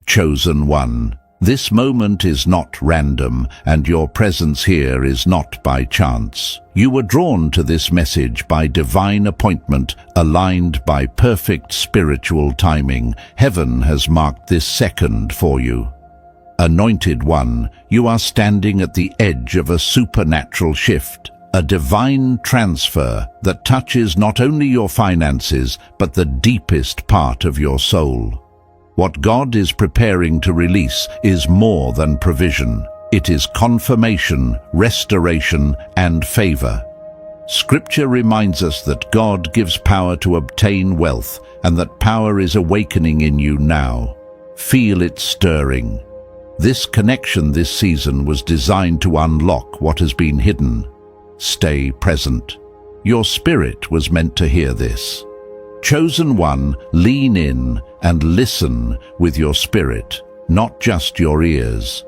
Chosen one. This moment is not random, and your presence here is not by chance. You were drawn to this message by divine appointment, aligned by perfect spiritual timing. Heaven has marked this second for you. Anointed one, you are standing at the edge of a supernatural shift, a divine transfer that touches not only your finances, but the deepest part of your soul. What God is preparing to release is more than provision. It is confirmation, restoration, and favor. Scripture reminds us that God gives power to obtain wealth, and that power is awakening in you now. Feel it stirring. This connection this season was designed to unlock what has been hidden. Stay present. Your spirit was meant to hear this. Chosen one, lean in and listen with your spirit, not just your ears.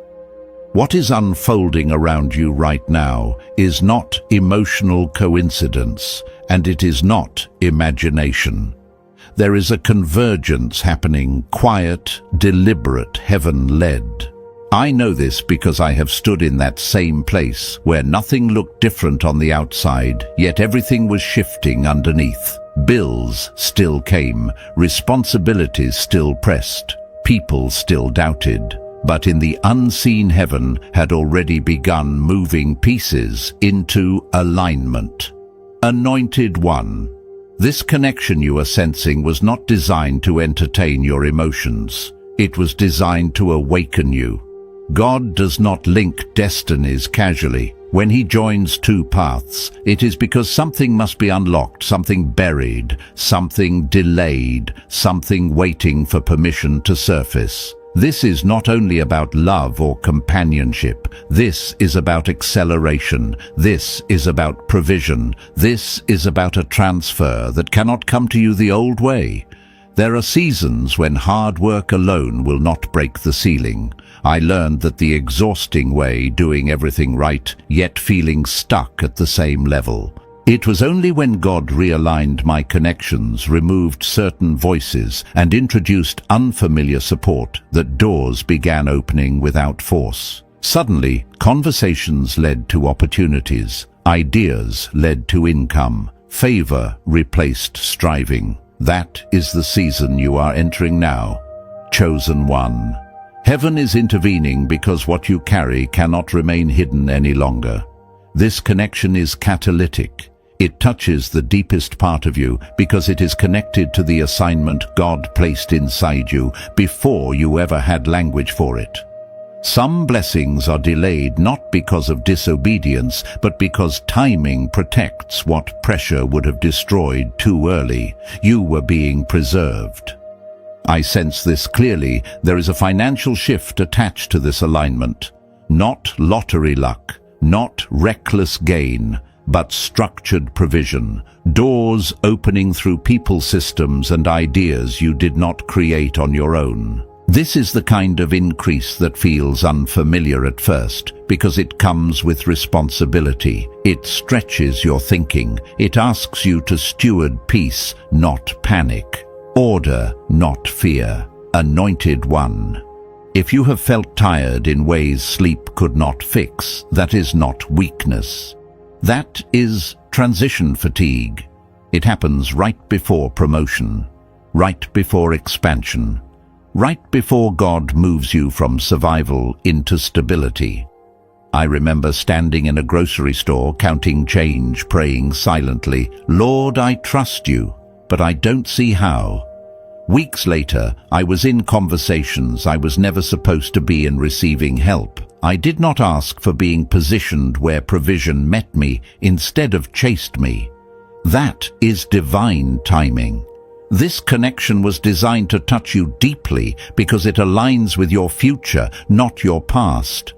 What is unfolding around you right now is not emotional coincidence, and it is not imagination. There is a convergence happening, quiet, deliberate, heaven-led. I know this because I have stood in that same place where nothing looked different on the outside, yet everything was shifting underneath. Bills still came, responsibilities still pressed, people still doubted. But in the unseen, heaven had already begun moving pieces into alignment. Anointed one. This connection you are sensing was not designed to entertain your emotions. It was designed to awaken you. God does not link destinies casually. When he joins two paths, it is because something must be unlocked, something buried, something delayed, something waiting for permission to surface. This is not only about love or companionship. This is about acceleration. This is about provision. This is about a transfer that cannot come to you the old way. There are seasons when hard work alone will not break the ceiling. I learned that the exhausting way, doing everything right, yet feeling stuck at the same level. It was only when God realigned my connections, removed certain voices, and introduced unfamiliar support that doors began opening without force. Suddenly, conversations led to opportunities, ideas led to income, favor replaced striving. That is the season you are entering now. Chosen one. Heaven is intervening because what you carry cannot remain hidden any longer. This connection is catalytic. It touches the deepest part of you because it is connected to the assignment God placed inside you before you ever had language for it. Some blessings are delayed not because of disobedience, but because timing protects what pressure would have destroyed too early. You were being preserved. I sense this clearly. There is a financial shift attached to this alignment. Not lottery luck, not reckless gain, but structured provision. Doors opening through people, systems, and ideas you did not create on your own. This is the kind of increase that feels unfamiliar at first, because it comes with responsibility. It stretches your thinking. It asks you to steward peace, not panic. Order, not fear. Anointed one. If you have felt tired in ways sleep could not fix, that is not weakness. That is transition fatigue. It happens right before promotion, right before expansion, right before God moves you from survival into stability. I remember standing in a grocery store, counting change, praying silently, "Lord, I trust you, but I don't see how." Weeks later, I was in conversations I was never supposed to be in, receiving help. I did not ask for being positioned where provision met me instead of chased me. That is divine timing. This connection was designed to touch you deeply because it aligns with your future, not your past.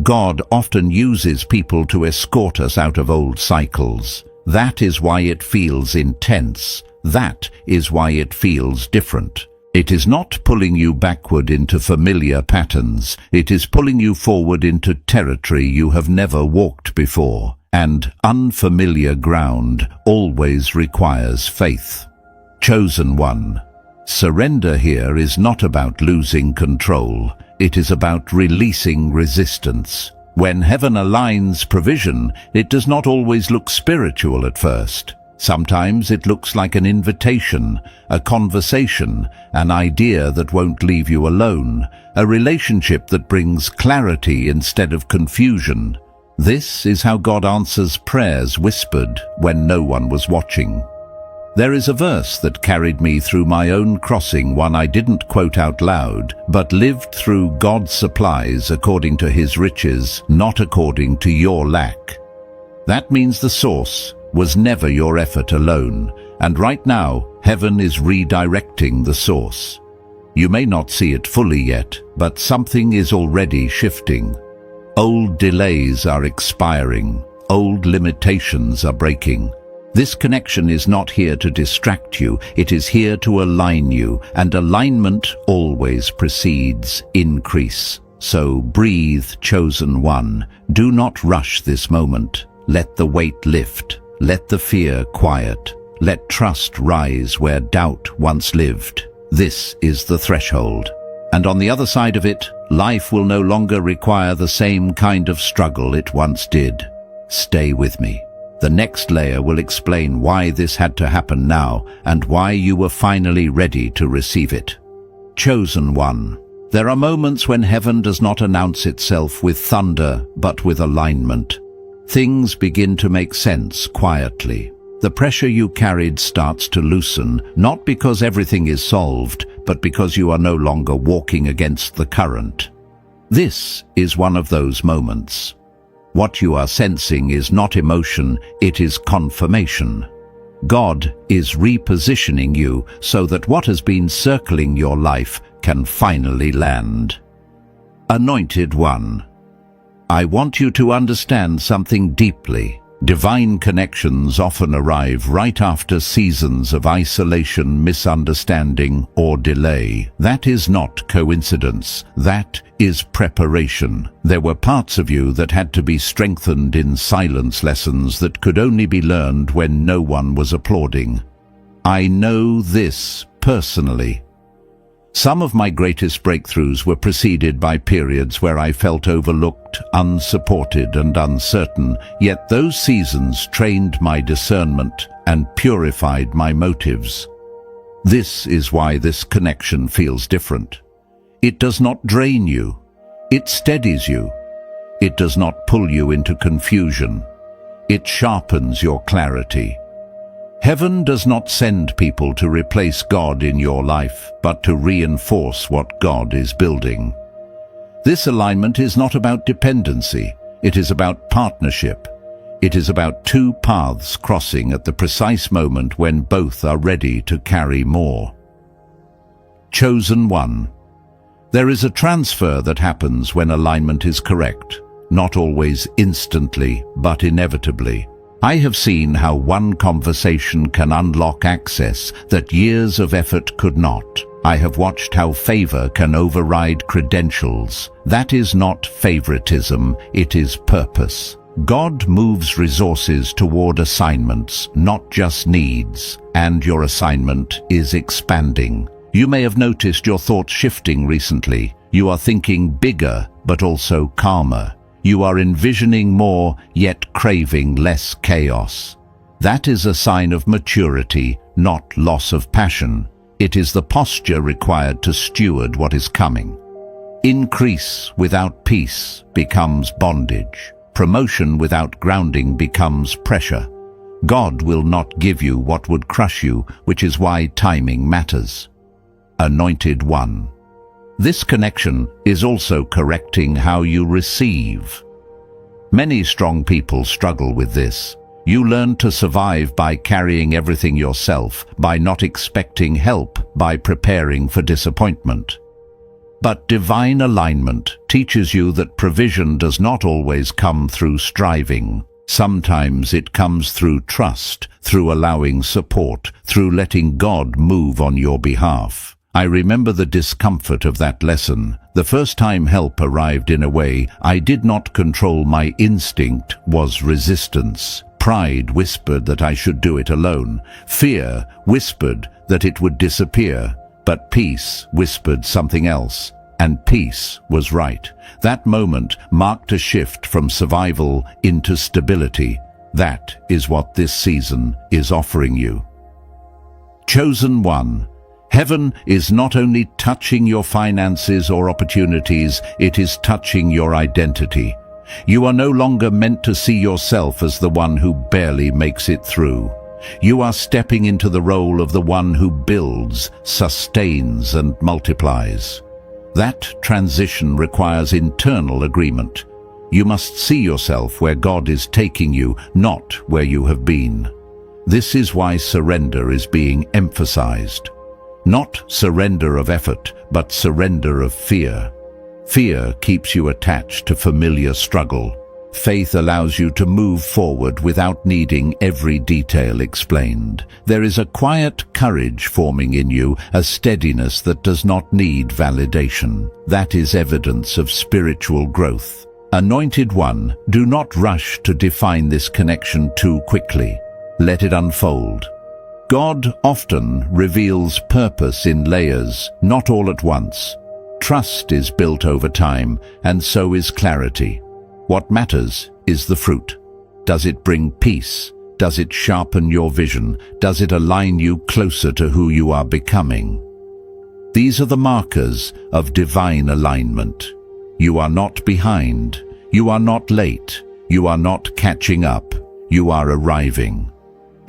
God often uses people to escort us out of old cycles. That is why it feels intense. That is why it feels different. It is not pulling you backward into familiar patterns. It is pulling you forward into territory you have never walked before. And unfamiliar ground always requires faith. Chosen one. Surrender here is not about losing control. It is about releasing resistance. When heaven aligns provision, it does not always look spiritual at first. Sometimes it looks like an invitation, a conversation, an idea that won't leave you alone, a relationship that brings clarity instead of confusion. This is how God answers prayers whispered when no one was watching. There is a verse that carried me through my own crossing, one I didn't quote out loud, but lived through God's supplies according to His riches, not according to your lack. That means the source was never your effort alone, and right now, heaven is redirecting the source. You may not see it fully yet, but something is already shifting. Old delays are expiring. Old limitations are breaking. This connection is not here to distract you, it is here to align you, and alignment always precedes increase. So breathe, chosen one. Do not rush this moment. Let the weight lift. Let the fear quiet. Let trust rise where doubt once lived. This is the threshold. And on the other side of it, life will no longer require the same kind of struggle it once did. Stay with me. The next layer will explain why this had to happen now and why you were finally ready to receive it. Chosen one. There are moments when heaven does not announce itself with thunder, but with alignment. Things begin to make sense quietly. The pressure you carried starts to loosen, not because everything is solved, but because you are no longer walking against the current. This is one of those moments. What you are sensing is not emotion, it is confirmation. God is repositioning you so that what has been circling your life can finally land. Anointed one. I want you to understand something deeply. Divine connections often arrive right after seasons of isolation, misunderstanding, or delay. That is not coincidence. That is preparation. There were parts of you that had to be strengthened in silence, lessons that could only be learned when no one was applauding. I know this personally. Some of my greatest breakthroughs were preceded by periods where I felt overlooked, unsupported, and uncertain, yet those seasons trained my discernment and purified my motives. This is why this connection feels different. It does not drain you. It steadies you. It does not pull you into confusion. It sharpens your clarity. Heaven does not send people to replace God in your life, but to reinforce what God is building. This alignment is not about dependency. It is about partnership. It is about two paths crossing at the precise moment when both are ready to carry more. Chosen one. There is a transfer that happens when alignment is correct, not always instantly, but inevitably. I have seen how one conversation can unlock access that years of effort could not. I have watched how favor can override credentials. That is not favoritism, it is purpose. God moves resources toward assignments, not just needs, and your assignment is expanding. You may have noticed your thoughts shifting recently. You are thinking bigger, but also calmer. You are envisioning more, yet craving less chaos. That is a sign of maturity, not loss of passion. It is the posture required to steward what is coming. Increase without peace becomes bondage. Promotion without grounding becomes pressure. God will not give you what would crush you, which is why timing matters. Anointed one. This connection is also correcting how you receive. Many strong people struggle with this. You learn to survive by carrying everything yourself, by not expecting help, by preparing for disappointment. But divine alignment teaches you that provision does not always come through striving. Sometimes it comes through trust, through allowing support, through letting God move on your behalf. I remember the discomfort of that lesson. The first time help arrived in a way I did not control. My instinct was resistance. Pride whispered that I should do it alone. Fear whispered that it would disappear. But peace whispered something else, and peace was right. That moment marked a shift from survival into stability. That is what this season is offering you. Chosen one. Heaven is not only touching your finances or opportunities, it is touching your identity. You are no longer meant to see yourself as the one who barely makes it through. You are stepping into the role of the one who builds, sustains, and multiplies. That transition requires internal agreement. You must see yourself where God is taking you, not where you have been. This is why surrender is being emphasized. Not surrender of effort, but surrender of fear. Fear keeps you attached to familiar struggle. Faith allows you to move forward without needing every detail explained. There is a quiet courage forming in you, a steadiness that does not need validation. That is evidence of spiritual growth. Anointed one, do not rush to define this connection too quickly. Let it unfold. God often reveals purpose in layers, not all at once. Trust is built over time, and so is clarity. What matters is the fruit. Does it bring peace? Does it sharpen your vision? Does it align you closer to who you are becoming? These are the markers of divine alignment. You are not behind. You are not late. You are not catching up. You are arriving.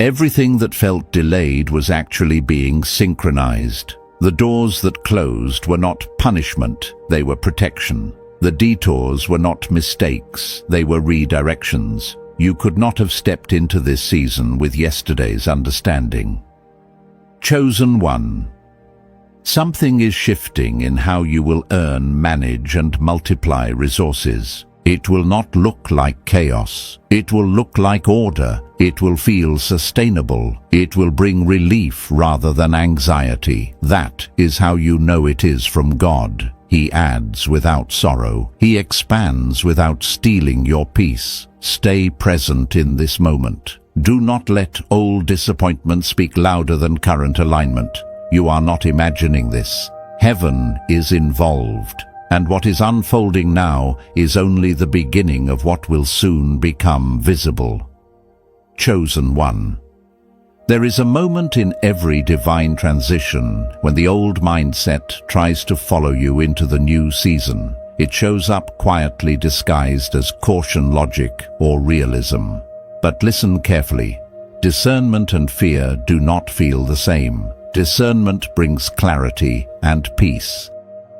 Everything that felt delayed was actually being synchronized. The doors that closed were not punishment, they were protection. The detours were not mistakes, they were redirections. You could not have stepped into this season with yesterday's understanding. Chosen one. Something is shifting in how you will earn, manage, and multiply resources. It will not look like chaos. It will look like order. It will feel sustainable. It will bring relief rather than anxiety. That is how you know it is from God. He adds without sorrow. He expands without stealing your peace. Stay present in this moment. Do not let old disappointment speak louder than current alignment. You are not imagining this. Heaven is involved. And what is unfolding now is only the beginning of what will soon become visible. Chosen one. There is a moment in every divine transition when the old mindset tries to follow you into the new season. It shows up quietly disguised as caution, logic, or realism. But listen carefully. Discernment and fear do not feel the same. Discernment brings clarity and peace.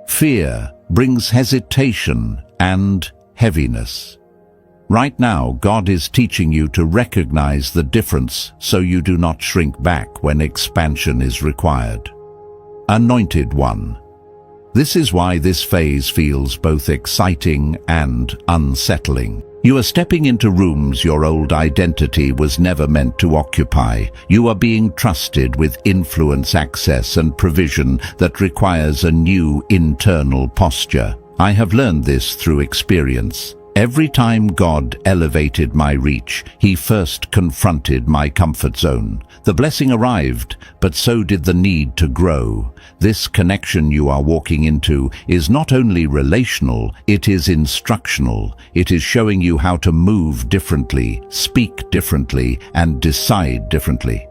Fear brings hesitation and heaviness. Right now, God is teaching you to recognize the difference so you do not shrink back when expansion is required. Anointed one. This is why this phase feels both exciting and unsettling. You are stepping into rooms your old identity was never meant to occupy. You are being trusted with influence, access, and provision that requires a new internal posture. I have learned this through experience. Every time God elevated my reach, He first confronted my comfort zone. The blessing arrived, but so did the need to grow. This connection you are walking into is not only relational, it is instructional. It is showing you how to move differently, speak differently, and decide differently.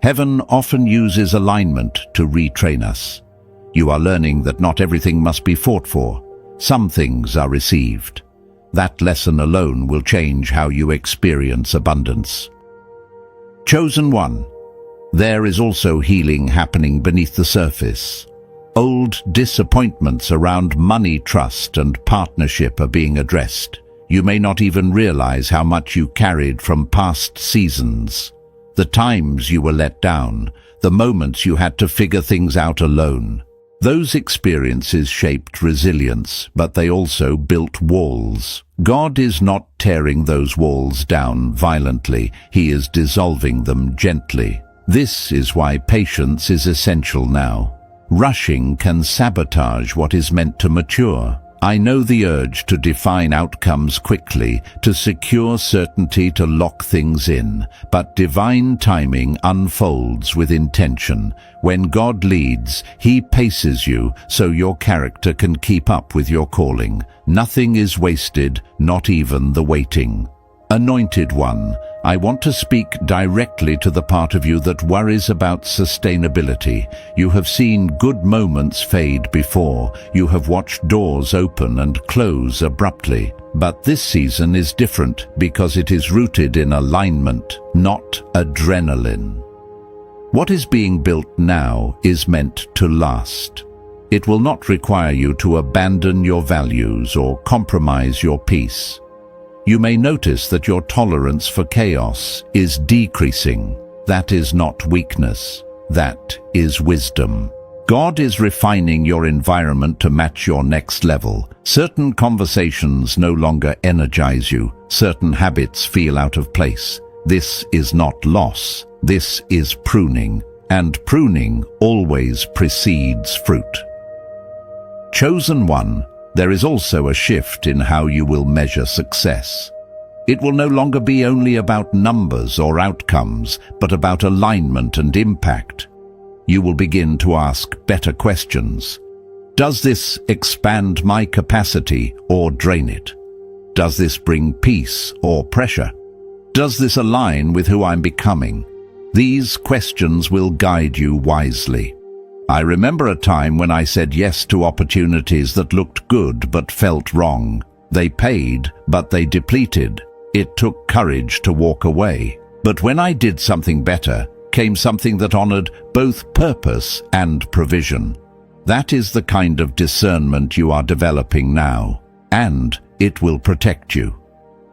Heaven often uses alignment to retrain us. You are learning that not everything must be fought for. Some things are received. That lesson alone will change how you experience abundance. Chosen one. There is also healing happening beneath the surface. Old disappointments around money, trust, and partnership are being addressed. You may not even realize how much you carried from past seasons. The times you were let down, the moments you had to figure things out alone. Those experiences shaped resilience, but they also built walls. God is not tearing those walls down violently. He is dissolving them gently. This is why patience is essential now. Rushing can sabotage what is meant to mature. I know the urge to define outcomes quickly, to secure certainty, to lock things in, but divine timing unfolds with intention. When God leads, He paces you so your character can keep up with your calling. Nothing is wasted, not even the waiting. Anointed One, I want to speak directly to the part of you that worries about sustainability. You have seen good moments fade before. You have watched doors open and close abruptly. But this season is different because it is rooted in alignment, not adrenaline. What is being built now is meant to last. It will not require you to abandon your values or compromise your peace. You may notice that your tolerance for chaos is decreasing. That is not weakness. That is wisdom. God is refining your environment to match your next level. Certain conversations no longer energize you. Certain habits feel out of place. This is not loss. This is pruning. And pruning always precedes fruit. Chosen One, there is also a shift in how you will measure success. It will no longer be only about numbers or outcomes, but about alignment and impact. You will begin to ask better questions. Does this expand my capacity or drain it? Does this bring peace or pressure? Does this align with who I'm becoming? These questions will guide you wisely. I remember a time when I said yes to opportunities that looked good but felt wrong. They paid, but they depleted. It took courage to walk away. But when I did something better, came something that honored both purpose and provision. That is the kind of discernment you are developing now, and it will protect you.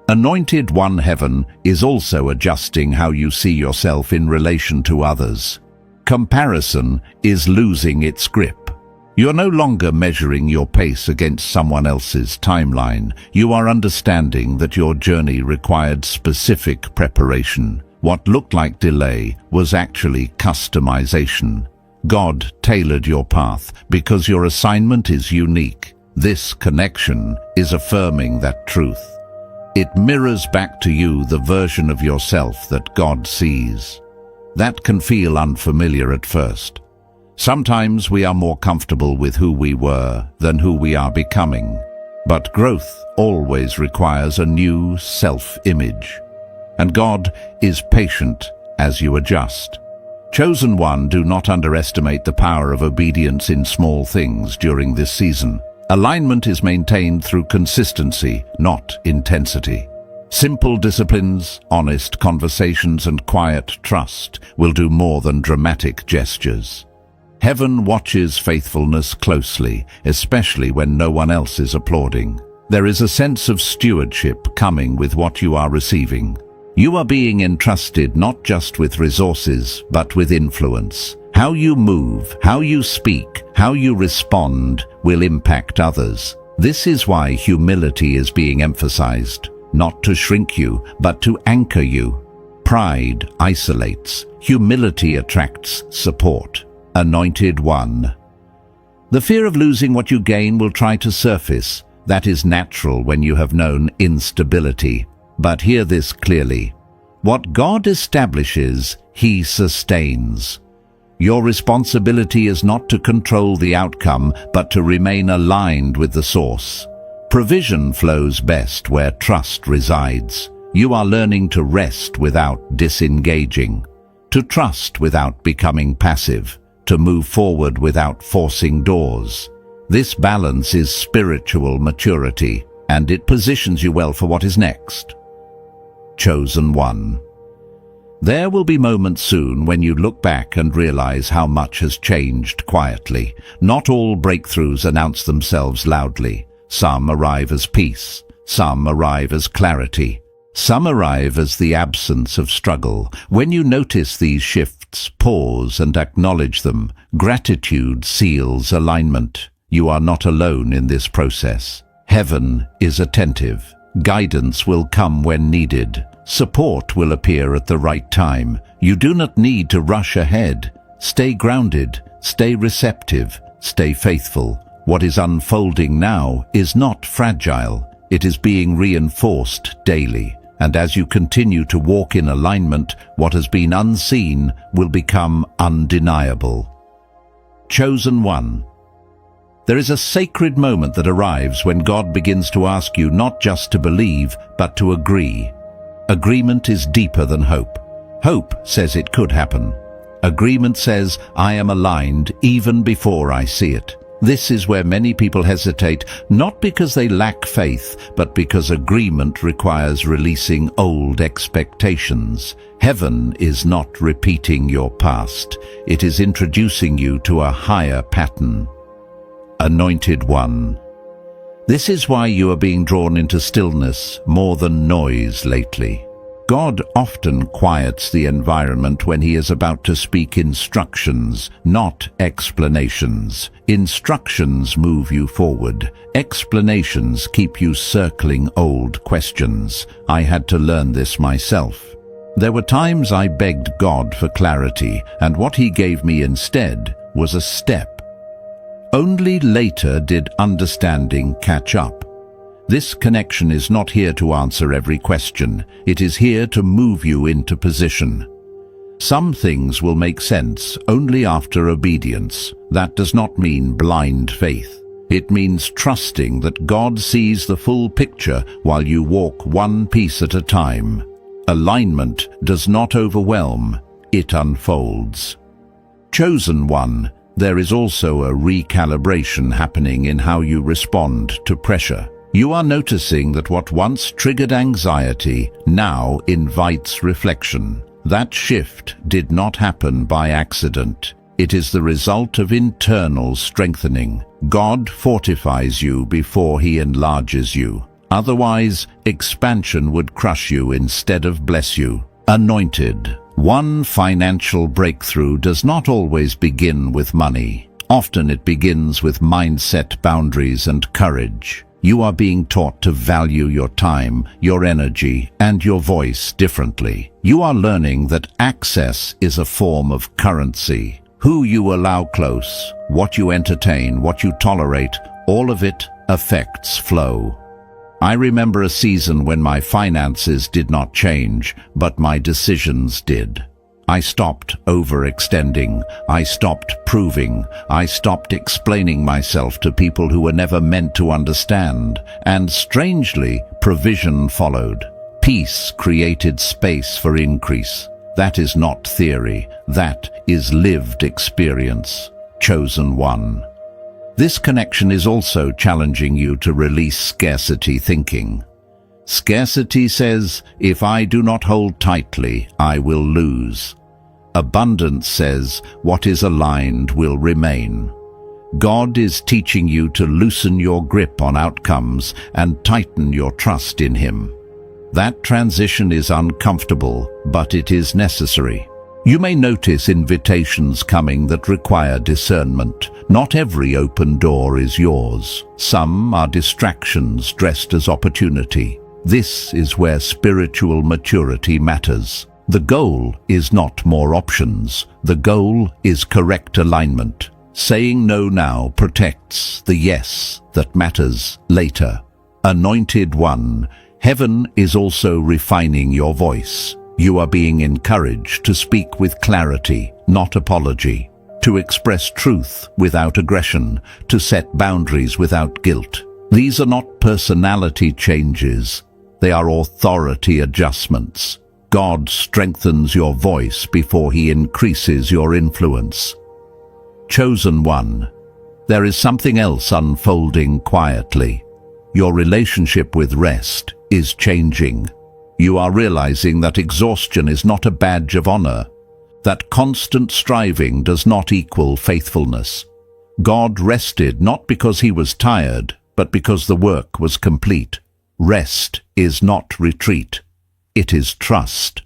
Anointed One, Heaven is also adjusting how you see yourself in relation to others. Comparison is losing its grip. You're no longer measuring your pace against someone else's timeline. You are understanding that your journey required specific preparation. What looked like delay was actually customization. God tailored your path because your assignment is unique. This connection is affirming that truth. It mirrors back to you the version of yourself that God sees. That can feel unfamiliar at first. Sometimes we are more comfortable with who we were than who we are becoming. But growth always requires a new self-image. And God is patient as you adjust. Chosen One, do not underestimate the power of obedience in small things during this season. Alignment is maintained through consistency, not intensity. Simple disciplines, honest conversations, and quiet trust will do more than dramatic gestures. Heaven watches faithfulness closely, especially when no one else is applauding. There is a sense of stewardship coming with what you are receiving. You are being entrusted not just with resources, but with influence. How you move, how you speak, how you respond will impact others. This is why humility is being emphasized. Not to shrink you, but to anchor you. Pride isolates. Humility attracts support. Anointed One. The fear of losing what you gain will try to surface. That is natural when you have known instability. But hear this clearly. What God establishes, He sustains. Your responsibility is not to control the outcome, but to remain aligned with the source. Provision flows best where trust resides. You are learning to rest without disengaging, to trust without becoming passive, to move forward without forcing doors. This balance is spiritual maturity, and it positions you well for what is next. Chosen One. There will be moments soon when you look back and realize how much has changed quietly. Not all breakthroughs announce themselves loudly. Some arrive as peace, some arrive as clarity, some arrive as the absence of struggle. When you notice these shifts, pause and acknowledge them. Gratitude seals alignment. You are not alone in this process. Heaven is attentive. Guidance will come when needed. Support will appear at the right time. You do not need to rush ahead. Stay grounded, stay receptive, stay faithful. What is unfolding now is not fragile. It is being reinforced daily. And as you continue to walk in alignment, what has been unseen will become undeniable. Chosen one. There is a sacred moment that arrives when God begins to ask you not just to believe, but to agree. Agreement is deeper than hope. Hope says it could happen. Agreement says, I am aligned even before I see it. This is where many people hesitate, not because they lack faith, but because agreement requires releasing old expectations. Heaven is not repeating your past. It is introducing you to a higher pattern. Anointed one. This is why you are being drawn into stillness more than noise lately. God often quiets the environment when he is about to speak instructions, not explanations. Instructions move you forward. Explanations keep you circling old questions. I had to learn this myself. There were times I begged God for clarity, and what he gave me instead was a step. Only later did understanding catch up. This connection is not here to answer every question. It is here to move you into position. Some things will make sense only after obedience. That does not mean blind faith. It means trusting that God sees the full picture while you walk one piece at a time. Alignment does not overwhelm, it unfolds. Chosen one, there is also a recalibration happening in how you respond to pressure. You are noticing that what once triggered anxiety now invites reflection. That shift did not happen by accident. It is the result of internal strengthening. God fortifies you before he enlarges you. Otherwise, expansion would crush you instead of bless you. Anointed. One financial breakthrough does not always begin with money. Often it begins with mindset, boundaries, and courage. You are being taught to value your time, your energy, and your voice differently. You are learning that access is a form of currency. Who you allow close, what you entertain, what you tolerate, all of it affects flow. I remember a season when my finances did not change, but my decisions did. I stopped overextending. I stopped proving. I stopped explaining myself to people who were never meant to understand. And strangely, provision followed. Peace created space for increase. That is not theory. That is lived experience. Chosen one. This connection is also challenging you to release scarcity thinking. Scarcity says, if I do not hold tightly, I will lose. Abundance says, what is aligned will remain. God is teaching you to loosen your grip on outcomes and tighten your trust in him. That transition is uncomfortable, but it is necessary. You may notice invitations coming that require discernment. Not every open door is yours. Some are distractions dressed as opportunity. This is where spiritual maturity matters. The goal is not more options. The goal is correct alignment. Saying no now protects the yes that matters later. Anointed one, heaven is also refining your voice. You are being encouraged to speak with clarity, not apology, to express truth without aggression, to set boundaries without guilt. These are not personality changes. They are authority adjustments. God strengthens your voice before he increases your influence. Chosen one, there is something else unfolding quietly. Your relationship with rest is changing. You are realizing that exhaustion is not a badge of honor, that constant striving does not equal faithfulness. God rested not because he was tired, but because the work was complete. Rest is not retreat. It is trust.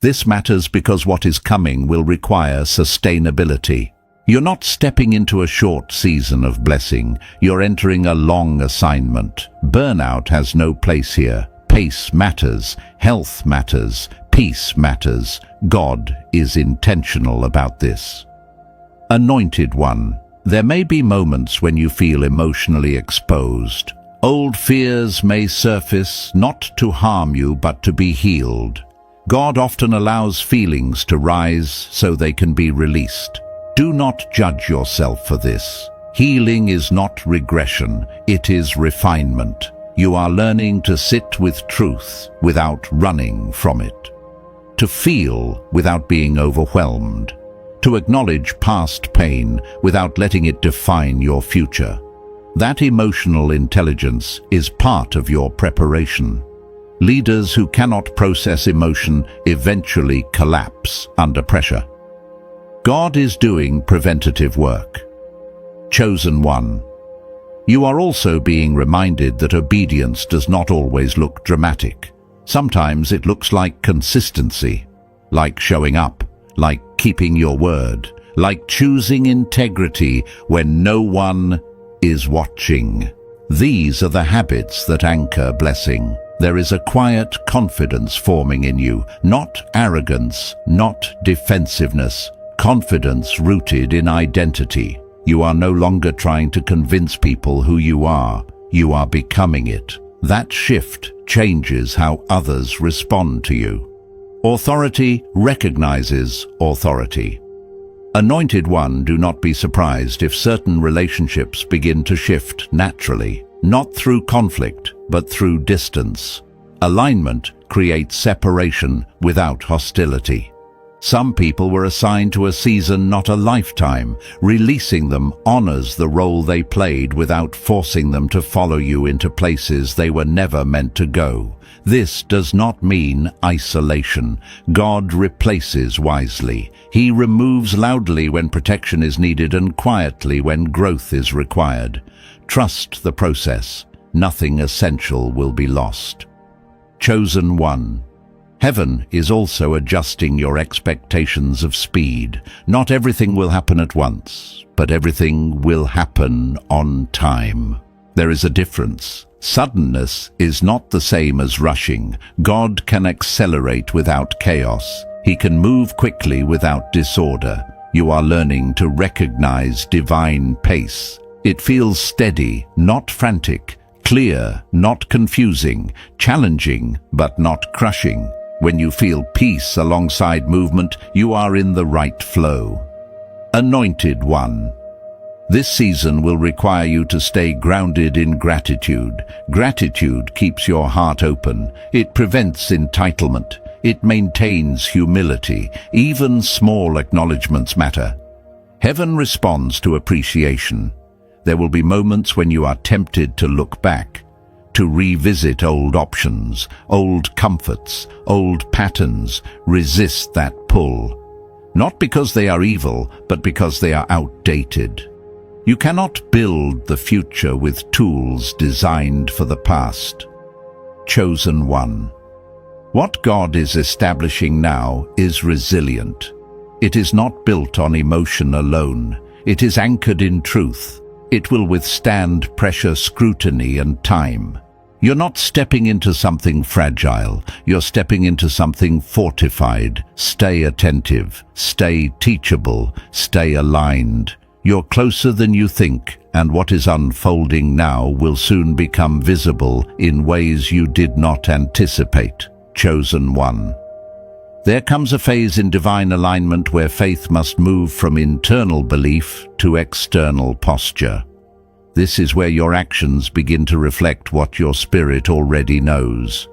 This matters because what is coming will require sustainability. You're not stepping into a short season of blessing. You're entering a long assignment. Burnout has no place here. Pace matters. Health matters. Peace matters. God is intentional about this. Anointed one, There may be moments when you feel emotionally exposed. Old fears may surface, not to harm you but to be healed. God often allows feelings to rise so they can be released. Do not judge yourself for this. Healing is not regression, it is refinement. You are learning to sit with truth without running from it. To feel without being overwhelmed. To acknowledge past pain without letting it define your future. That emotional intelligence is part of your preparation. Leaders who cannot process emotion eventually collapse under pressure. God is doing preventative work. Chosen one. You are also being reminded that obedience does not always look dramatic. Sometimes it looks like consistency, like showing up, like keeping your word, like choosing integrity when no one is watching. These are the habits that anchor blessing. There is a quiet confidence forming in you, not arrogance, not defensiveness, confidence rooted in identity. You are no longer trying to convince people who you are becoming it. That shift changes how others respond to you. Authority recognizes authority. Anointed one, do not be surprised if certain relationships begin to shift naturally, not through conflict, but through distance. Alignment creates separation without hostility. Some people were assigned to a season, not a lifetime. Releasing them honors the role they played without forcing them to follow you into places they were never meant to go. This does not mean isolation. God replaces wisely. He removes loudly when protection is needed and quietly when growth is required. Trust the process. Nothing essential will be lost. Chosen one. Heaven is also adjusting your expectations of speed. Not everything will happen at once, but everything will happen on time. There is a difference. Suddenness is not the same as rushing. God can accelerate without chaos. He can move quickly without disorder. You are learning to recognize divine pace. It feels steady, not frantic, clear, not confusing, challenging, but not crushing. When you feel peace alongside movement, you are in the right flow. Anointed one. This season will require you to stay grounded in gratitude. Gratitude keeps your heart open. It prevents entitlement. It maintains humility. Even small acknowledgements matter. Heaven responds to appreciation. There will be moments when you are tempted to look back, to revisit old options, old comforts, old patterns. Resist that pull. Not because they are evil, but because they are outdated. You cannot build the future with tools designed for the past. Chosen one. What God is establishing now is resilient. It is not built on emotion alone. It is anchored in truth. It will withstand pressure, scrutiny, and time. You're not stepping into something fragile. You're stepping into something fortified. Stay attentive. Stay teachable. Stay aligned. You're closer than you think, and what is unfolding now will soon become visible in ways you did not anticipate. Chosen one. There comes a phase in divine alignment where faith must move from internal belief to external posture. This is where your actions begin to reflect what your spirit already knows.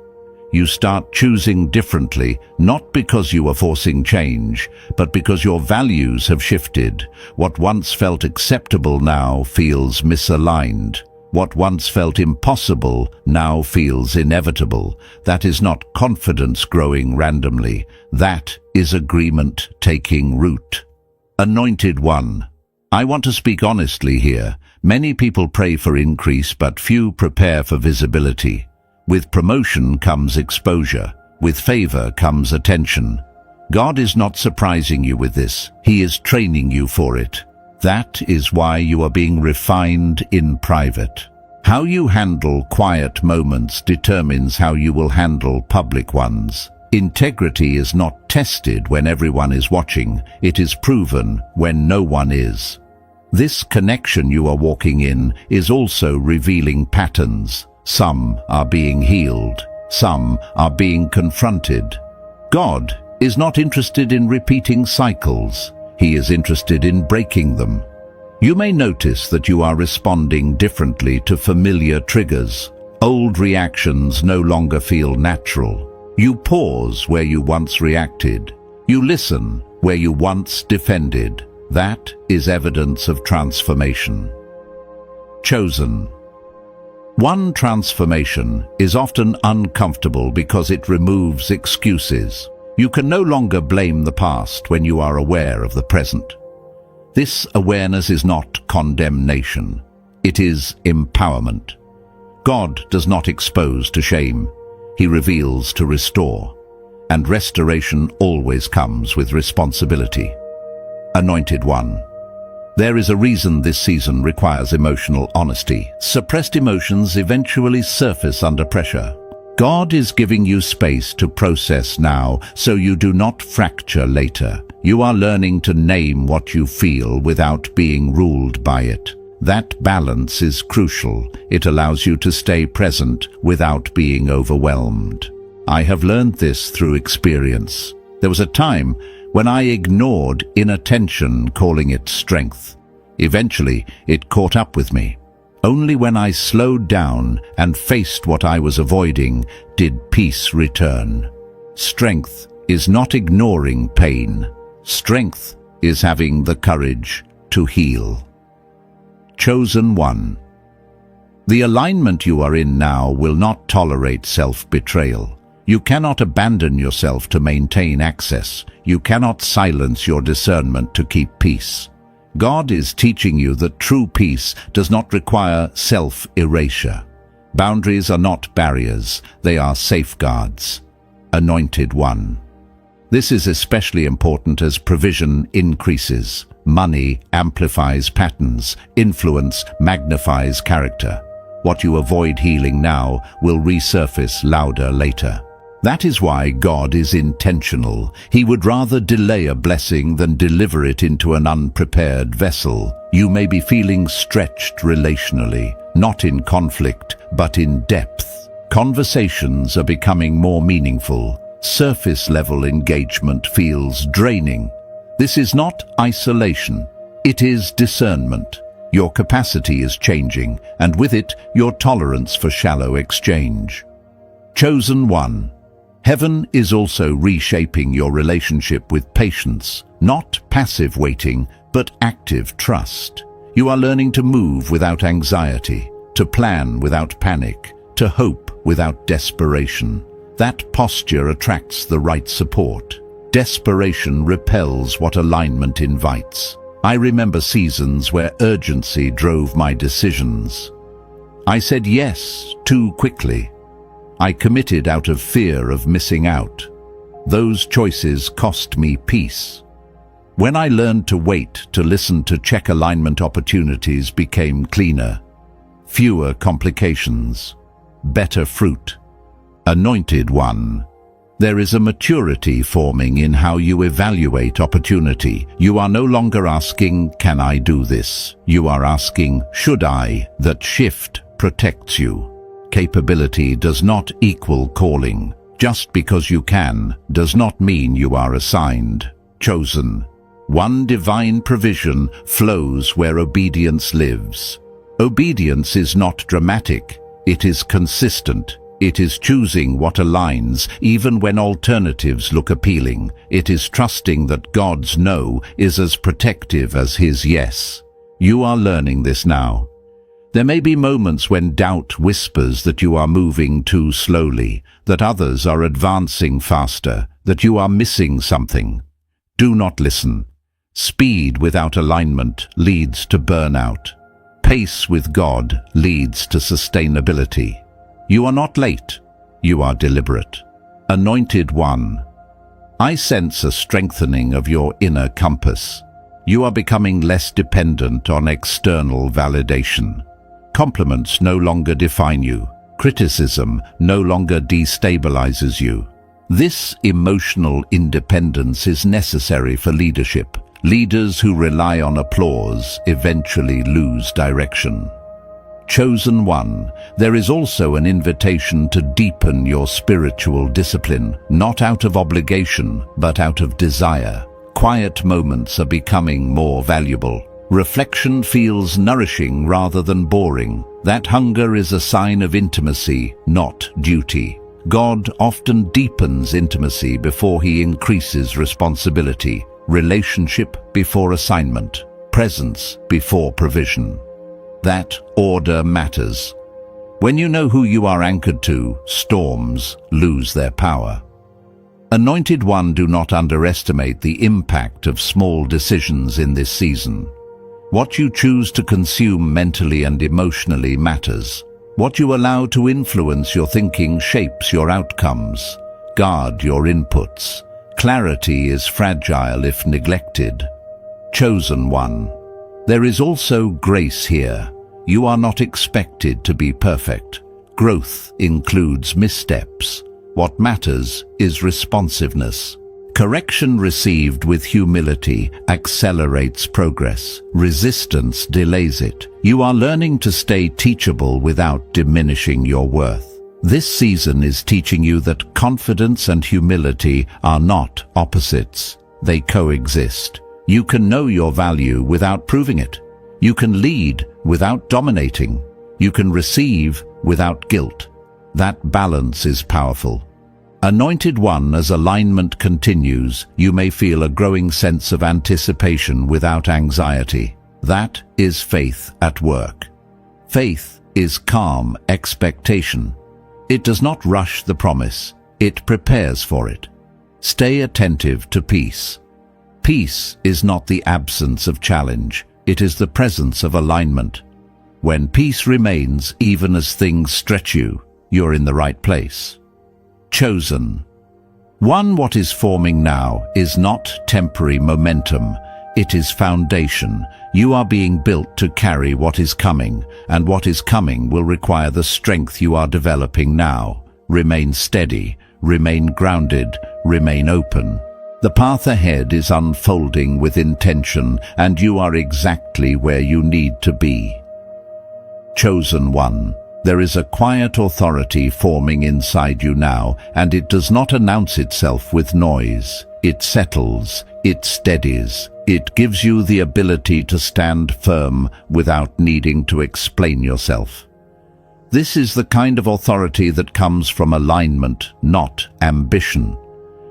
You start choosing differently, not because you are forcing change, but because your values have shifted. What once felt acceptable now feels misaligned. What once felt impossible now feels inevitable. That is not confidence growing randomly. That is agreement taking root. Anointed one. I want to speak honestly here. Many people pray for increase, but few prepare for visibility. With promotion comes exposure. With favor comes attention. God is not surprising you with this. He is training you for it. That is why you are being refined in private. How you handle quiet moments determines how you will handle public ones. Integrity is not tested when everyone is watching. It is proven when no one is. This connection you are walking in is also revealing patterns. Some are being healed, some are being confronted. God is not interested in repeating cycles. He is interested in breaking them. You may notice that you are responding differently to familiar triggers. Old reactions no longer feel natural. You pause where you once reacted. You listen where you once defended. That is evidence of transformation. Chosen. One transformation is often uncomfortable because it removes excuses. You can no longer blame the past when you are aware of the present. This awareness is not condemnation. It is empowerment. God does not expose to shame. He reveals to restore. And restoration always comes with responsibility. Anointed One. There is a reason this season requires emotional honesty. Suppressed emotions eventually surface under pressure. God is giving you space to process now, so you do not fracture later. You are learning to name what you feel without being ruled by it. That balance is crucial. It allows you to stay present without being overwhelmed. I have learned this through experience. There was a time when I ignored inattention, calling it strength. Eventually, it caught up with me. Only when I slowed down and faced what I was avoiding did peace return. Strength is not ignoring pain. Strength is having the courage to heal. Chosen One. The alignment you are in now will not tolerate self-betrayal. You cannot abandon yourself to maintain access. You cannot silence your discernment to keep peace. God is teaching you that true peace does not require self-erasure. Boundaries are not barriers, they are safeguards. Anointed One. This is especially important as provision increases. Money amplifies patterns, influence magnifies character. What you avoid healing now will resurface louder later. That is why God is intentional. He would rather delay a blessing than deliver it into an unprepared vessel. You may be feeling stretched relationally, not in conflict, but in depth. Conversations are becoming more meaningful. Surface-level engagement feels draining. This is not isolation. It is discernment. Your capacity is changing, and with it, your tolerance for shallow exchange. Chosen One. Heaven is also reshaping your relationship with patience, not passive waiting, but active trust. You are learning to move without anxiety, to plan without panic, to hope without desperation. That posture attracts the right support. Desperation repels what alignment invites. I remember seasons where urgency drove my decisions. I said yes too quickly. I committed out of fear of missing out. Those choices cost me peace. When I learned to wait, to listen, to check alignment, opportunities became cleaner. Fewer complications. Better fruit. Anointed One. There is a maturity forming in how you evaluate opportunity. You are no longer asking, "Can I do this?" You are asking, "Should I?" That shift protects you. Capability does not equal calling. Just because you can does not mean you are assigned. Chosen. One divine provision flows where obedience lives. Obedience is not dramatic. It is consistent. It is choosing what aligns, even when alternatives look appealing. It is trusting that God's no is as protective as His yes. You are learning this now. There may be moments when doubt whispers that you are moving too slowly, that others are advancing faster, that you are missing something. Do not listen. Speed without alignment leads to burnout. Pace with God leads to sustainability. You are not late. You are deliberate. Anointed One. I sense a strengthening of your inner compass. You are becoming less dependent on external validation. Compliments no longer define you. Criticism no longer destabilizes you. This emotional independence is necessary for leadership. Leaders who rely on applause eventually lose direction. Chosen one, there is also an invitation to deepen your spiritual discipline, not out of obligation, but out of desire. Quiet moments are becoming more valuable. Reflection feels nourishing rather than boring. That hunger is a sign of intimacy, not duty. God often deepens intimacy before he increases responsibility. Relationship before assignment. Presence before provision. That order matters. When you know who you are anchored to, storms lose their power. Anointed one, do not underestimate the impact of small decisions in this season. What you choose to consume mentally and emotionally matters. What you allow to influence your thinking shapes your outcomes. Guard your inputs. Clarity is fragile if neglected. Chosen one. There is also grace here. You are not expected to be perfect. Growth includes missteps. What matters is responsiveness. Correction received with humility accelerates progress. Resistance delays it. You are learning to stay teachable without diminishing your worth. This season is teaching you that confidence and humility are not opposites. They coexist. You can know your value without proving it. You can lead without dominating. You can receive without guilt. That balance is powerful. Anointed one, as alignment continues, you may feel a growing sense of anticipation without anxiety. That is faith at work. Faith is calm expectation. It does not rush the promise. It prepares for it. Stay attentive to peace. Peace is not the absence of challenge. It is the presence of alignment. When peace remains, even as things stretch you, you're in the right place. Chosen one, what is forming now is not temporary momentum. It is foundation. You are being built to carry what is coming, and what is coming will require the strength you are developing now. Remain steady, remain grounded, remain open. The path ahead is unfolding with intention, and you are exactly where you need to be. Chosen one, there is a quiet authority forming inside you now, and it does not announce itself with noise. It settles, it steadies, it gives you the ability to stand firm without needing to explain yourself. This is the kind of authority that comes from alignment, not ambition.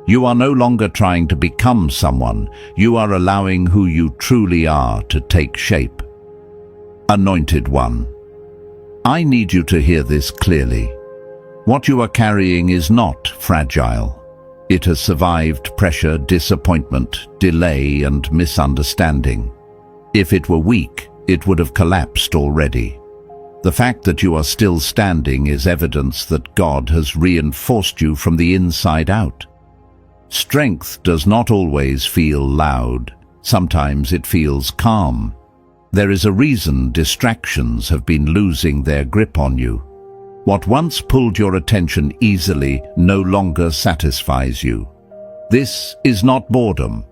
You are no longer trying to become someone. You are allowing who you truly are to take shape. Anointed one, I need you to hear this clearly. What you are carrying is not fragile. It has survived pressure, disappointment, delay, and misunderstanding. If it were weak, it would have collapsed already. The fact that you are still standing is evidence that God has reinforced you from the inside out. Strength does not always feel loud. Sometimes it feels calm. There is a reason distractions have been losing their grip on you. What once pulled your attention easily no longer satisfies you. This is not boredom.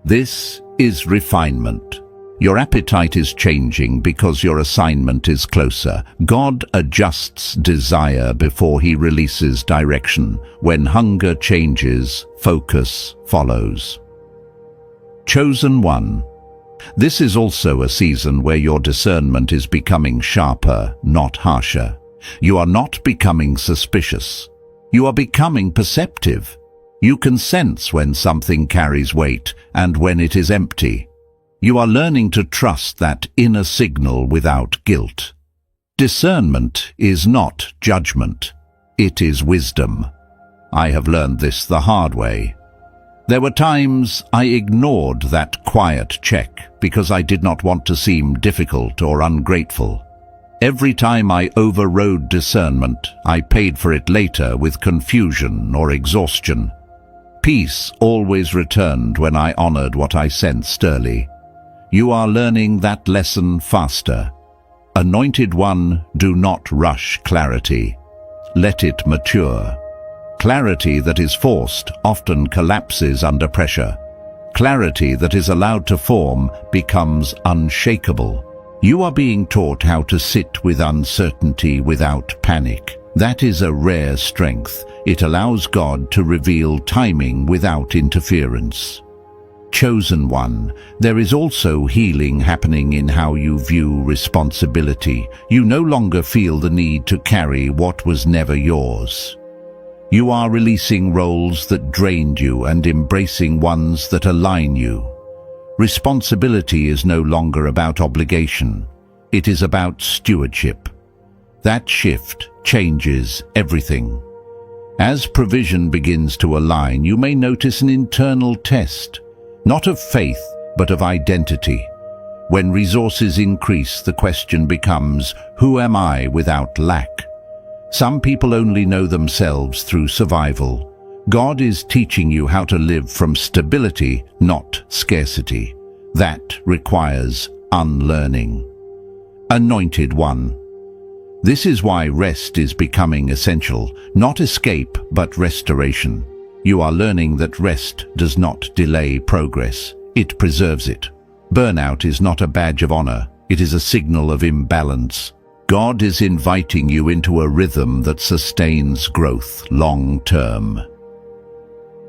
This is refinement. Your appetite is changing because your assignment is closer. God adjusts desire before he releases direction. When hunger changes, focus follows. Chosen one, this is also a season where your discernment is becoming sharper, not harsher. You are not becoming suspicious. You are becoming perceptive. You can sense when something carries weight and when it is empty. You are learning to trust that inner signal without guilt. Discernment is not judgment. It is wisdom. I have learned this the hard way. There were times I ignored that quiet check because I did not want to seem difficult or ungrateful. Every time I overrode discernment, I paid for it later with confusion or exhaustion. Peace always returned when I honored what I sensed early. You are learning that lesson faster. Anointed one, do not rush clarity. Let it mature. Clarity that is forced often collapses under pressure. Clarity that is allowed to form becomes unshakable. You are being taught how to sit with uncertainty without panic. That is a rare strength. It allows God to reveal timing without interference. Chosen one, there is also healing happening in how you view responsibility. You no longer feel the need to carry what was never yours. You are releasing roles that drained you and embracing ones that align you. Responsibility is no longer about obligation. It is about stewardship. That shift changes everything. As provision begins to align, you may notice an internal test, not of faith, but of identity. When resources increase, the question becomes, who am I without lack? Some people only know themselves through survival. God is teaching you how to live from stability, not scarcity. That requires unlearning. Anointed one. This is why rest is becoming essential, not escape, but restoration. You are learning that rest does not delay progress, it preserves it. Burnout is not a badge of honor, it is a signal of imbalance. God is inviting you into a rhythm that sustains growth long-term.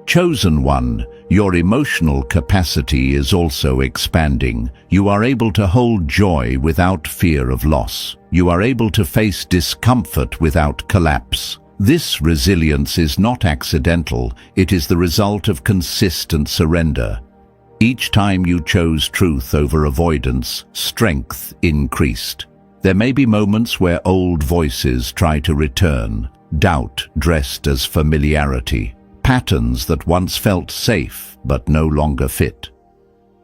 Chosen one, your emotional capacity is also expanding. You are able to hold joy without fear of loss. You are able to face discomfort without collapse. This resilience is not accidental, it is the result of consistent surrender. Each time you chose truth over avoidance, strength increased. There may be moments where old voices try to return, doubt dressed as familiarity, patterns that once felt safe but no longer fit.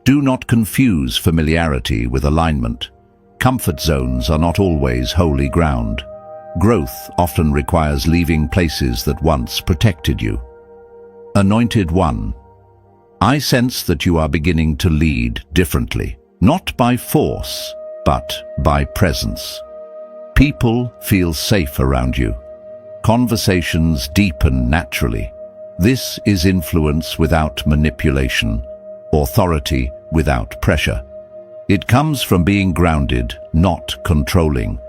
Do not confuse familiarity with alignment. Comfort zones are not always holy ground. Growth often requires leaving places that once protected you. Anointed one, I sense that you are beginning to lead differently, not by force, but by presence. People feel safe around you. Conversations deepen naturally. This is influence without manipulation, authority without pressure. It comes from being grounded, not controlling.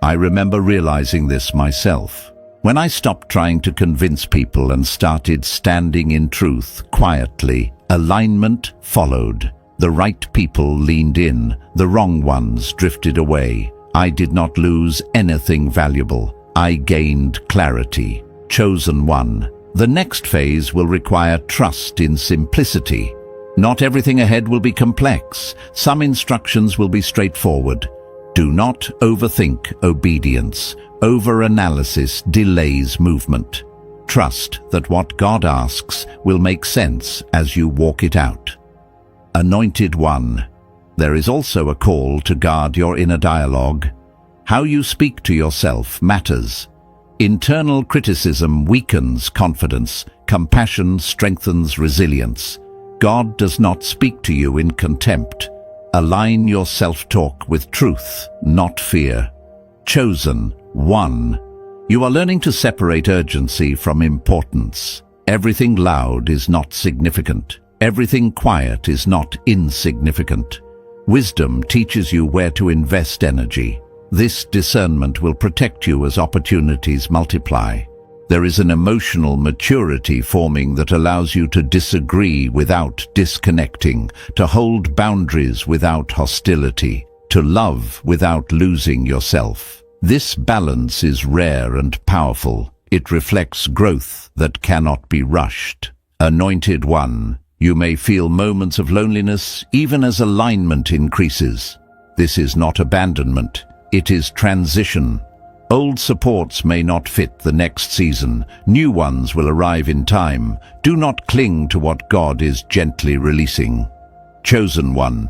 I remember realizing this myself. When I stopped trying to convince people and started standing in truth quietly, alignment followed. The right people leaned in, the wrong ones drifted away. I did not lose anything valuable. I gained clarity. Chosen one. The next phase will require trust in simplicity. Not everything ahead will be complex. Some instructions will be straightforward. Do not overthink obedience. Over-analysis delays movement. Trust that what God asks will make sense as you walk it out. Anointed one, there is also a call to guard your inner dialogue. How you speak to yourself matters. Internal criticism weakens confidence. Compassion strengthens resilience. God does not speak to you in contempt. Align your self-talk with truth, not fear. Chosen one, you are learning to separate urgency from importance. Everything loud is not significant. Everything quiet is not insignificant. Wisdom teaches you where to invest energy. This discernment will protect you as opportunities multiply. There is an emotional maturity forming that allows you to disagree without disconnecting, to hold boundaries without hostility, to love without losing yourself. This balance is rare and powerful. It reflects growth that cannot be rushed. Anointed one, you may feel moments of loneliness even as alignment increases. This is not abandonment, it is transition. Old supports may not fit the next season. New ones will arrive in time. Do not cling to what God is gently releasing. Chosen one,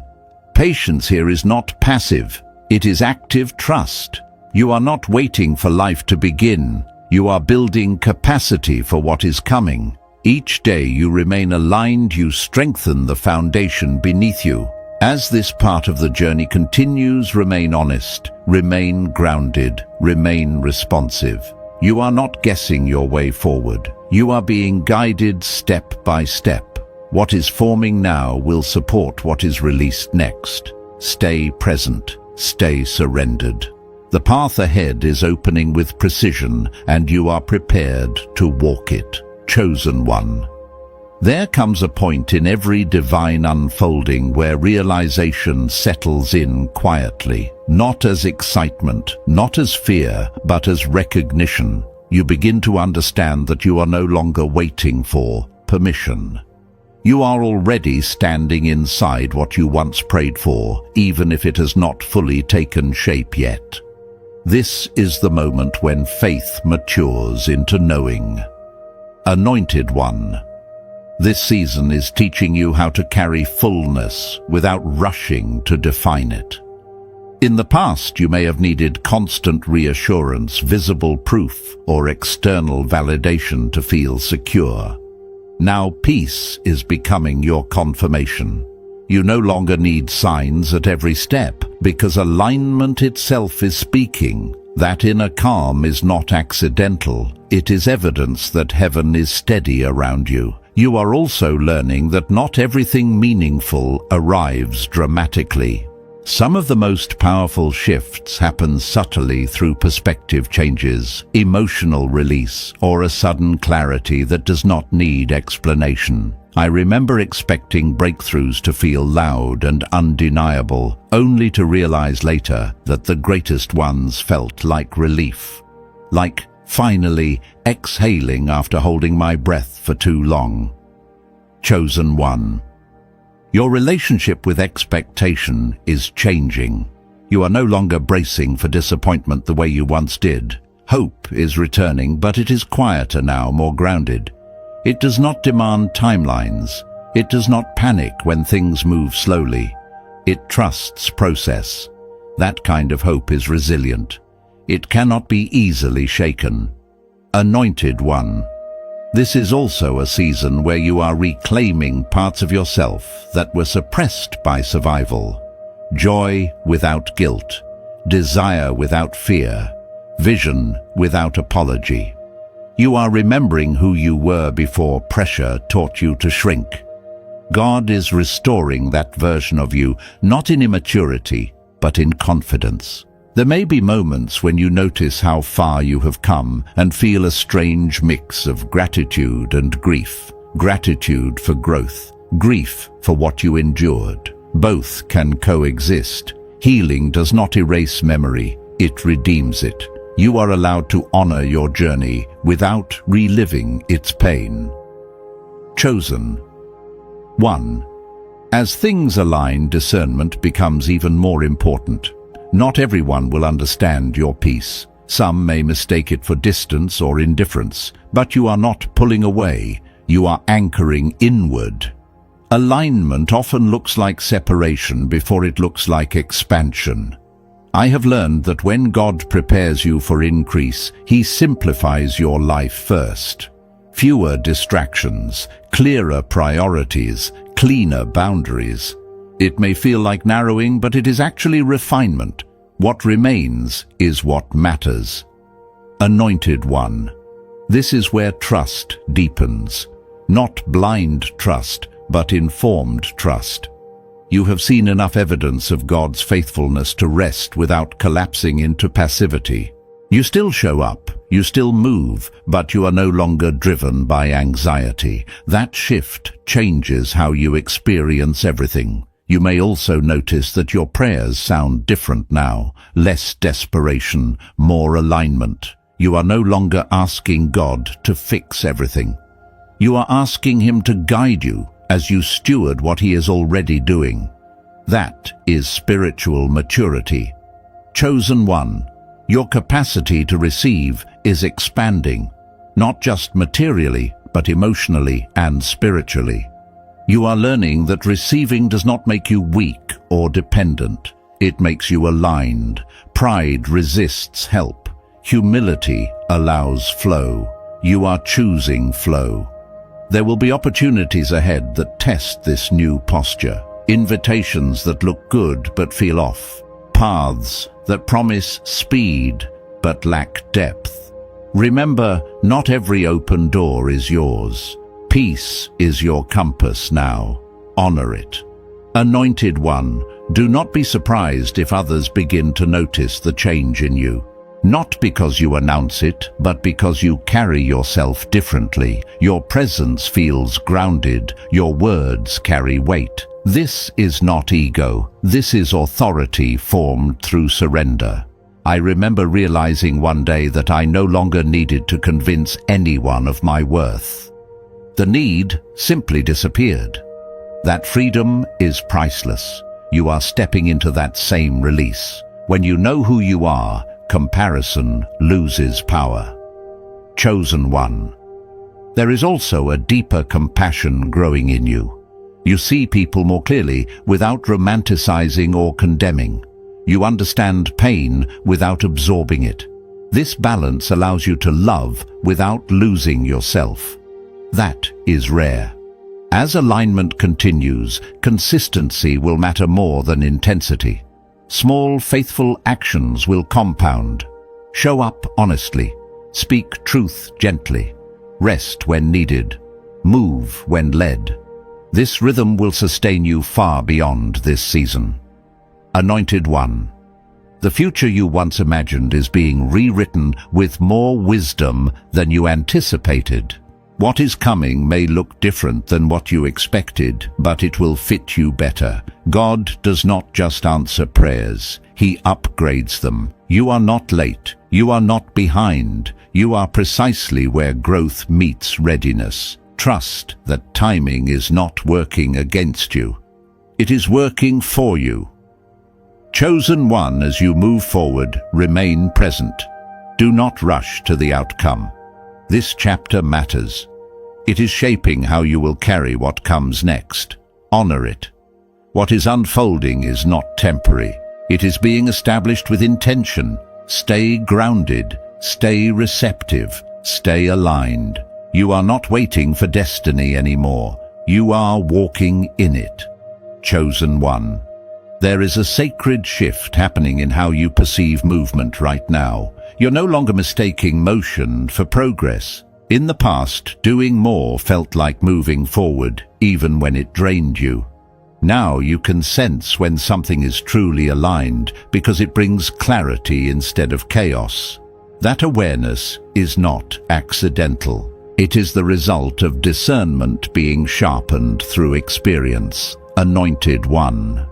patience here is not passive. It is active trust. You are not waiting for life to begin. You are building capacity for what is coming. Each day you remain aligned, you strengthen the foundation beneath you. As this part of the journey continues, remain honest, remain grounded, remain responsive. You are not guessing your way forward. You are being guided step by step. What is forming now will support what is released next. Stay present. Stay surrendered. The path ahead is opening with precision, and you are prepared to walk it. Chosen one. There comes a point in every divine unfolding where realization settles in quietly, not as excitement, not as fear, but as recognition. You begin to understand that you are no longer waiting for permission. You are already standing inside what you once prayed for, even if it has not fully taken shape yet. This is the moment when faith matures into knowing. Anointed one. This season is teaching you how to carry fullness without rushing to define it. In the past, you may have needed constant reassurance, visible proof, or external validation to feel secure. Now peace is becoming your confirmation. You no longer need signs at every step, because alignment itself is speaking. That inner calm is not accidental. It is evidence that heaven is steady around you. You are also learning that not everything meaningful arrives dramatically. Some of the most powerful shifts happen subtly through perspective changes, emotional release, or a sudden clarity that does not need explanation. I remember expecting breakthroughs to feel loud and undeniable, only to realize later that the greatest ones felt like relief. Like finally exhaling after holding my breath for too long. Chosen one. Your relationship with expectation is changing. You are no longer bracing for disappointment the way you once did. Hope is returning, but it is quieter now, more grounded. It does not demand timelines. It does not panic when things move slowly. It trusts process. That kind of hope is resilient. It cannot be easily shaken. Anointed one. This is also a season where you are reclaiming parts of yourself that were suppressed by survival. Joy without guilt, desire without fear, vision without apology. You are remembering who you were before pressure taught you to shrink. God is restoring that version of you, not in immaturity, but in confidence. There may be moments when you notice how far you have come and feel a strange mix of gratitude and grief. Gratitude for growth, grief for what you endured. Both can coexist. Healing does not erase memory, it redeems it. You are allowed to honor your journey without reliving its pain. Chosen one. As things align, discernment becomes even more important. Not everyone will understand your peace. Some may mistake it for distance or indifference, but you are not pulling away. You are anchoring inward. Alignment often looks like separation before it looks like expansion. I have learned that when God prepares you for increase, He simplifies your life first. Fewer distractions, clearer priorities, cleaner boundaries. It may feel like narrowing, but it is actually refinement. What remains is what matters. Anointed one. This is where trust deepens. Not blind trust, but informed trust. You have seen enough evidence of God's faithfulness to rest without collapsing into passivity. You still show up, you still move, but you are no longer driven by anxiety. That shift changes how you experience everything. You may also notice that your prayers sound different now. Less desperation, more alignment. You are no longer asking God to fix everything. You are asking Him to guide you as you steward what He is already doing. That is spiritual maturity. Chosen one. Your capacity to receive is expanding, not just materially, but emotionally and spiritually. You are learning that receiving does not make you weak or dependent. It makes you aligned. Pride resists help. Humility allows flow. You are choosing flow. There will be opportunities ahead that test this new posture. Invitations that look good but feel off. Paths that promise speed but lack depth. Remember, not every open door is yours. Peace is your compass now. Honor it. Anointed One, do not be surprised if others begin to notice the change in you. Not because you announce it, but because you carry yourself differently. Your presence feels grounded, your words carry weight. This is not ego, this is authority formed through surrender. I remember realizing one day that I no longer needed to convince anyone of my worth. The need simply disappeared. That freedom is priceless. You are stepping into that same release. When you know who you are, comparison loses power. Chosen One. There is also a deeper compassion growing in you. You see people more clearly without romanticizing or condemning. You understand pain without absorbing it. This balance allows you to love without losing yourself. That is rare. As alignment continues, consistency will matter more than intensity. Small, faithful actions will compound. Show up honestly. Speak truth gently. Rest when needed. Move when led. This rhythm will sustain you far beyond this season. Anointed One. The future you once imagined is being rewritten with more wisdom than you anticipated. What is coming may look different than what you expected, but it will fit you better. God does not just answer prayers, He upgrades them. You are not late. You are not behind. You are precisely where growth meets readiness. Trust that timing is not working against you. It is working for you. Chosen One, as you move forward, remain present. Do not rush to the outcome. This chapter matters. It is shaping how you will carry what comes next. Honor it. What is unfolding is not temporary. It is being established with intention. Stay grounded, stay receptive, stay aligned. You are not waiting for destiny anymore. You are walking in it. Chosen One. There is a sacred shift happening in how you perceive movement right now. You're no longer mistaking motion for progress. In the past, doing more felt like moving forward, even when it drained you. Now you can sense when something is truly aligned because it brings clarity instead of chaos. That awareness is not accidental. It is the result of discernment being sharpened through experience. Anointed One.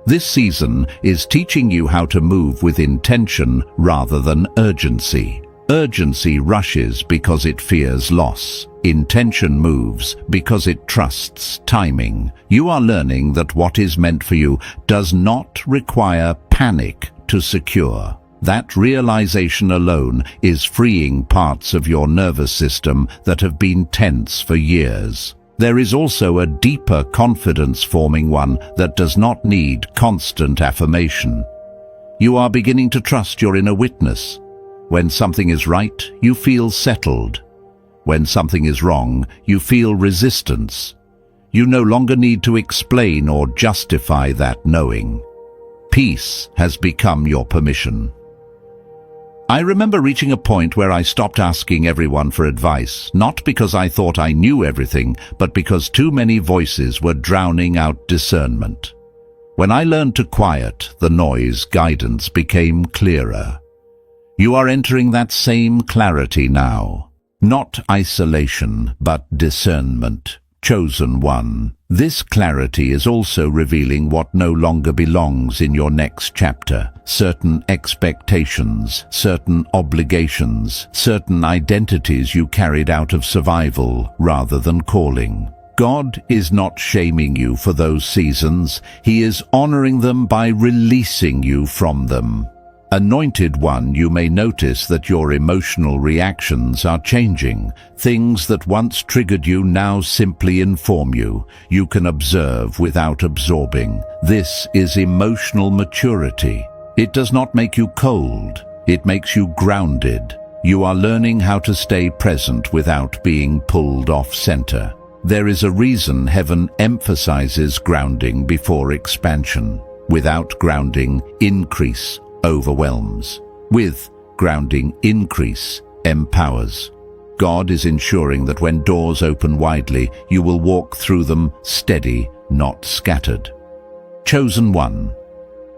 This season is teaching you how to move with intention rather than urgency. Urgency rushes because it fears loss. Intention moves because it trusts timing. You are learning that what is meant for you does not require panic to secure. That realization alone is freeing parts of your nervous system that have been tense for years. There is also a deeper confidence-forming one that does not need constant affirmation. You are beginning to trust your inner witness. When something is right, you feel settled. When something is wrong, you feel resistance. You no longer need to explain or justify that knowing. Peace has become your permission. I remember reaching a point where I stopped asking everyone for advice, not because I thought I knew everything, but because too many voices were drowning out discernment. When I learned to quiet the noise, guidance became clearer. You are entering that same clarity now. Not isolation, but discernment. Chosen One. This clarity is also revealing what no longer belongs in your next chapter. Certain expectations, certain obligations, certain identities you carried out of survival rather than calling. God is not shaming you for those seasons. He is honoring them by releasing you from them. Anointed One, you may notice that your emotional reactions are changing. Things that once triggered you now simply inform you. You can observe without absorbing. This is emotional maturity. It does not make you cold. It makes you grounded. You are learning how to stay present without being pulled off center. There is a reason heaven emphasizes grounding before expansion. Without grounding, increase overwhelms. With grounding, increase empowers. God is ensuring that when doors open widely, you will walk through them steady, not scattered. Chosen one.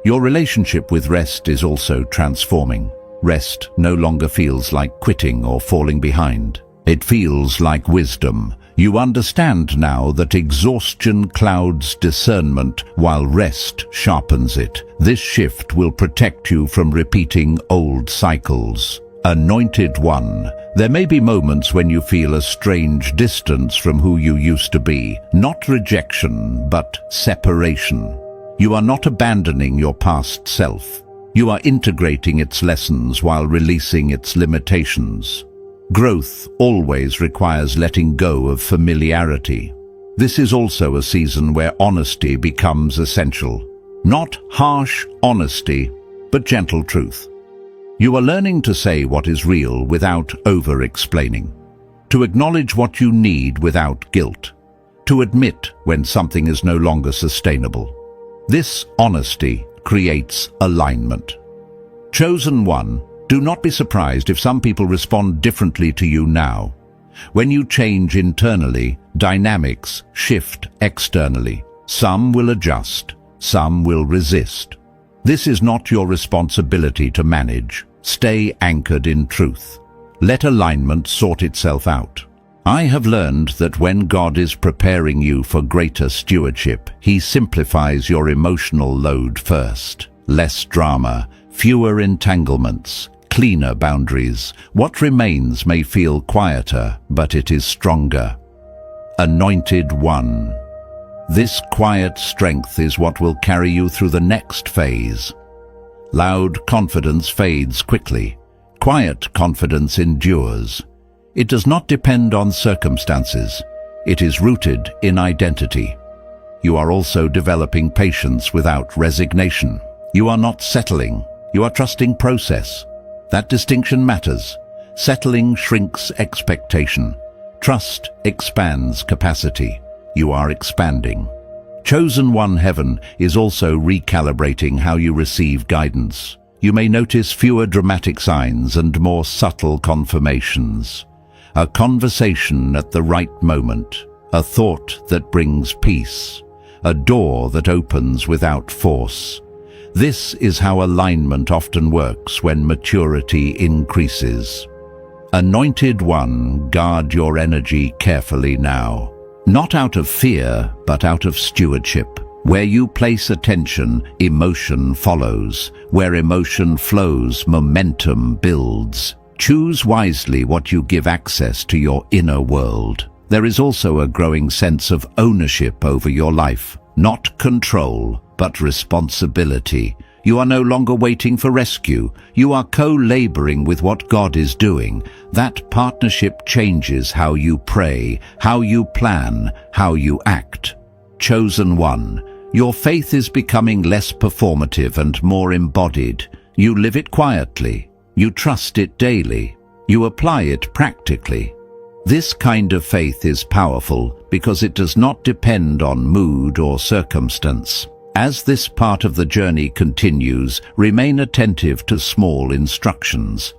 Your relationship with rest is also transforming. Rest no longer feels like quitting or falling behind. It feels like wisdom. You understand now that exhaustion clouds discernment while rest sharpens it. This shift will protect you from repeating old cycles. Anointed one. There may be moments when you feel a strange distance from who you used to be. Not rejection, but separation. You are not abandoning your past self. You are integrating its lessons while releasing its limitations. Growth always requires letting go of familiarity. This is also a season where honesty becomes essential. Not harsh honesty, but gentle truth. You are learning to say what is real without over-explaining. To acknowledge what you need without guilt. To admit when something is no longer sustainable. This honesty creates alignment. Chosen one. Do not be surprised if some people respond differently to you now. When you change internally, dynamics shift externally. Some will adjust, some will resist. This is not your responsibility to manage. Stay anchored in truth. Let alignment sort itself out. I have learned that when God is preparing you for greater stewardship, He simplifies your emotional load first. Less drama, fewer entanglements, cleaner boundaries. What remains may feel quieter, but it is stronger. Anointed one. This quiet strength is what will carry you through the next phase. Loud confidence fades quickly. Quiet confidence endures. It does not depend on circumstances. It is rooted in identity. You are also developing patience without resignation. You are not settling. You are trusting process. That distinction matters. Settling shrinks expectation. Trust expands capacity. You are expanding. Chosen one heaven is also recalibrating how you receive guidance. You may notice fewer dramatic signs and more subtle confirmations. A conversation at the right moment. A thought that brings peace. A door that opens without force. This is how alignment often works when maturity increases. Anointed one, guard your energy carefully now. Not out of fear, but out of stewardship. Where you place attention, emotion follows. Where emotion flows, momentum builds. Choose wisely what you give access to your inner world. There is also a growing sense of ownership over your life. Not control, but responsibility. You are no longer waiting for rescue. You are co-laboring with what God is doing. That partnership changes how you pray, how you plan, how you act. Chosen one. Your faith is becoming less performative and more embodied. You live it quietly. You trust it daily. You apply it practically. This kind of faith is powerful because it does not depend on mood or circumstance. As this part of the journey continues, remain attentive to small instructions.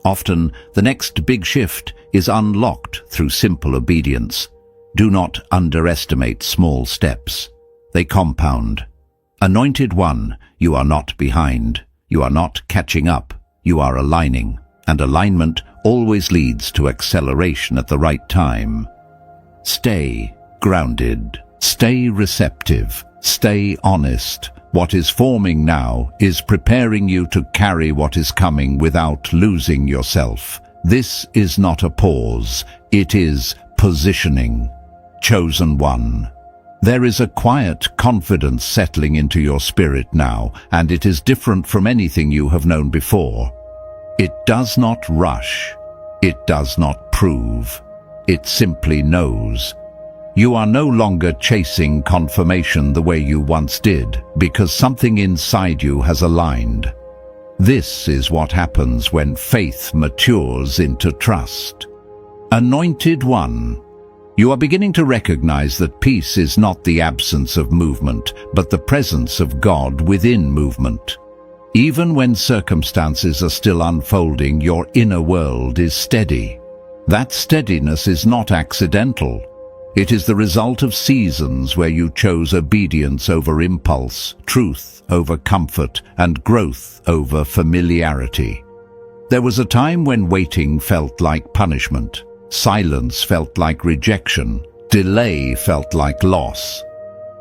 Often, the next big shift is unlocked through simple obedience. Do not underestimate small steps. They compound. Anointed one, you are not behind. You are not catching up. You are aligning. And alignment always leads to acceleration at the right time. Stay grounded. Stay receptive. Stay honest. What is forming now is preparing you to carry what is coming without losing yourself. This is not a pause. It is positioning. Chosen one. There is a quiet confidence settling into your spirit now, and it is different from anything you have known before. It does not rush. It does not prove. It simply knows. You are no longer chasing confirmation the way you once did, because something inside you has aligned. This is what happens when faith matures into trust. Anointed one. You are beginning to recognize that peace is not the absence of movement, but the presence of God within movement. Even when circumstances are still unfolding, your inner world is steady. That steadiness is not accidental. It is the result of seasons where you chose obedience over impulse, truth over comfort, and growth over familiarity. There was a time when waiting felt like punishment, silence felt like rejection, delay felt like loss.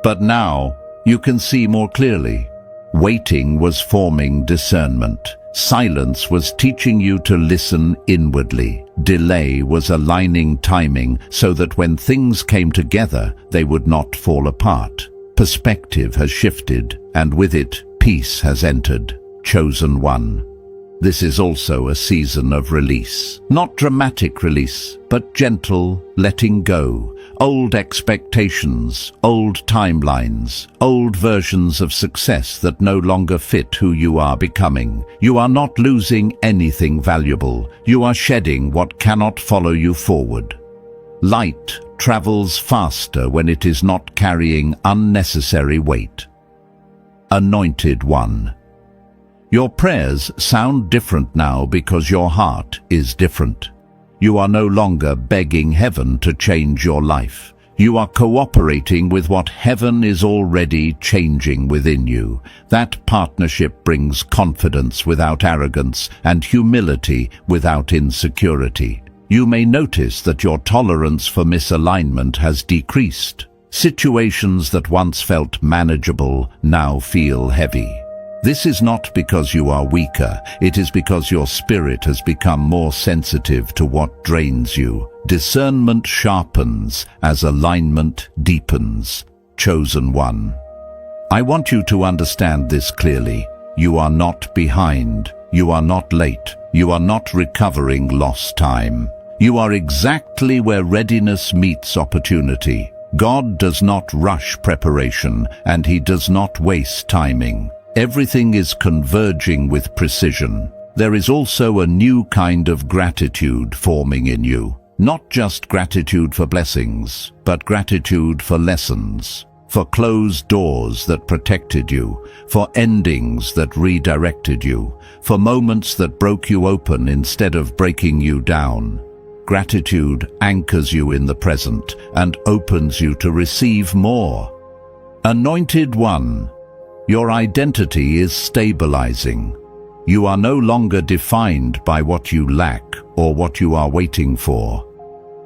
But now, you can see more clearly. Waiting was forming discernment. Silence was teaching you to listen inwardly. Delay was aligning timing so that when things came together, they would not fall apart. Perspective has shifted, and with it, peace has entered. Chosen one. This is also a season of release. Not dramatic release, but gentle letting go. Old expectations, old timelines, old versions of success that no longer fit who you are becoming. You are not losing anything valuable. You are shedding what cannot follow you forward. Light travels faster when it is not carrying unnecessary weight. Anointed one. Your prayers sound different now because your heart is different. You are no longer begging heaven to change your life. You are cooperating with what heaven is already changing within you. That partnership brings confidence without arrogance and humility without insecurity. You may notice that your tolerance for misalignment has decreased. Situations that once felt manageable now feel heavy. This is not because you are weaker, it is because your spirit has become more sensitive to what drains you. Discernment sharpens as alignment deepens. Chosen one. I want you to understand this clearly. You are not behind. You are not late. You are not recovering lost time. You are exactly where readiness meets opportunity. God does not rush preparation, and He does not waste timing. Everything is converging with precision. There is also a new kind of gratitude forming in you. Not just gratitude for blessings, but gratitude for lessons, for closed doors that protected you, for endings that redirected you, for moments that broke you open instead of breaking you down. Gratitude anchors you in the present and opens you to receive more. Anointed one. Your identity is stabilizing. You are no longer defined by what you lack or what you are waiting for.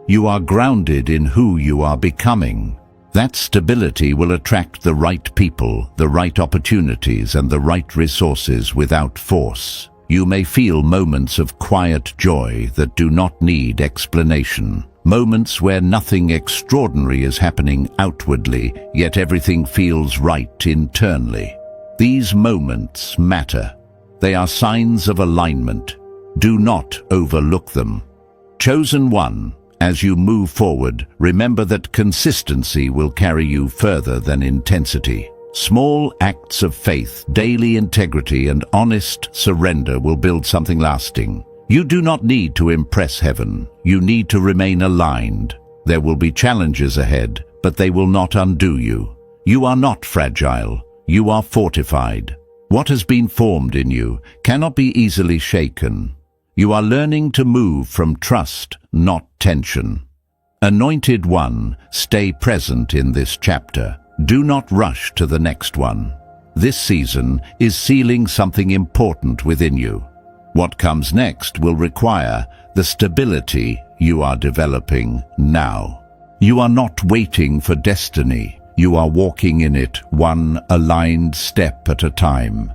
You are grounded in who you are becoming. That stability will attract the right people, the right opportunities, and the right resources without force. You may feel moments of quiet joy that do not need explanation. Moments where nothing extraordinary is happening outwardly, yet everything feels right internally. These moments matter. They are signs of alignment. Do not overlook them. Chosen one, as you move forward, remember that consistency will carry you further than intensity. Small acts of faith, daily integrity, and honest surrender will build something lasting. You do not need to impress heaven. You need to remain aligned. There will be challenges ahead, but they will not undo you. You are not fragile. You are fortified. What has been formed in you cannot be easily shaken. You are learning to move from trust, not tension. Anointed one, stay present in this chapter. Do not rush to the next one. This season is sealing something important within you. What comes next will require the stability you are developing now. You are not waiting for destiny. You are walking in it, one aligned step at a time.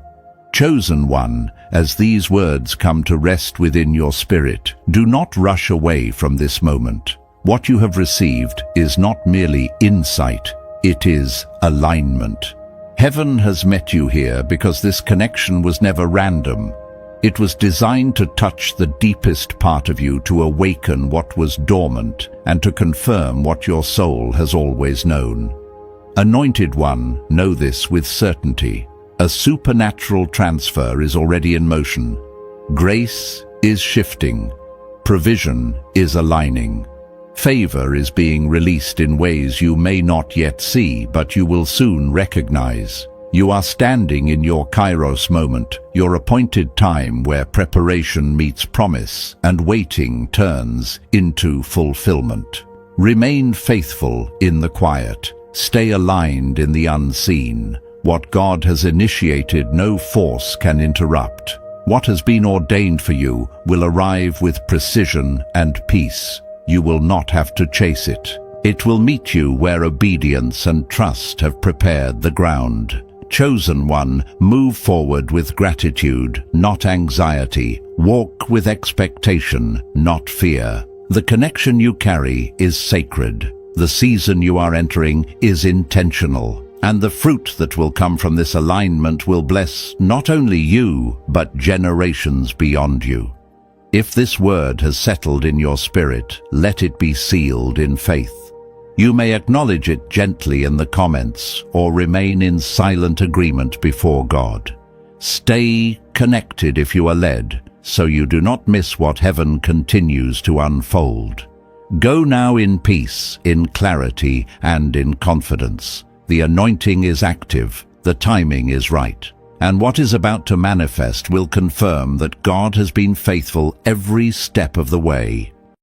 Chosen one, as these words come to rest within your spirit, do not rush away from this moment. What you have received is not merely insight, it is alignment. Heaven has met you here because this connection was never random. It was designed to touch the deepest part of you, to awaken what was dormant, and to confirm what your soul has always known. Anointed one, know this with certainty. A supernatural transfer is already in motion. Grace is shifting. Provision is aligning. Favor is being released in ways you may not yet see, but you will soon recognize. You are standing in your Kairos moment, your appointed time where preparation meets promise and waiting turns into fulfillment. Remain faithful in the quiet. Stay aligned in the unseen. What God has initiated, no force can interrupt. What has been ordained for you will arrive with precision and peace. You will not have to chase it. It will meet you where obedience and trust have prepared the ground. Chosen one, move forward with gratitude, not anxiety. Walk with expectation, not fear. The connection you carry is sacred. The season you are entering is intentional. And the fruit that will come from this alignment will bless not only you, but generations beyond you. If this word has settled in your spirit, let it be sealed in faith. You may acknowledge it gently in the comments or remain in silent agreement before God. Stay connected if you are led, so you do not miss what heaven continues to unfold. Go now in peace, in clarity, and in confidence. The anointing is active, the timing is right, and what is about to manifest will confirm that God has been faithful every step of the way.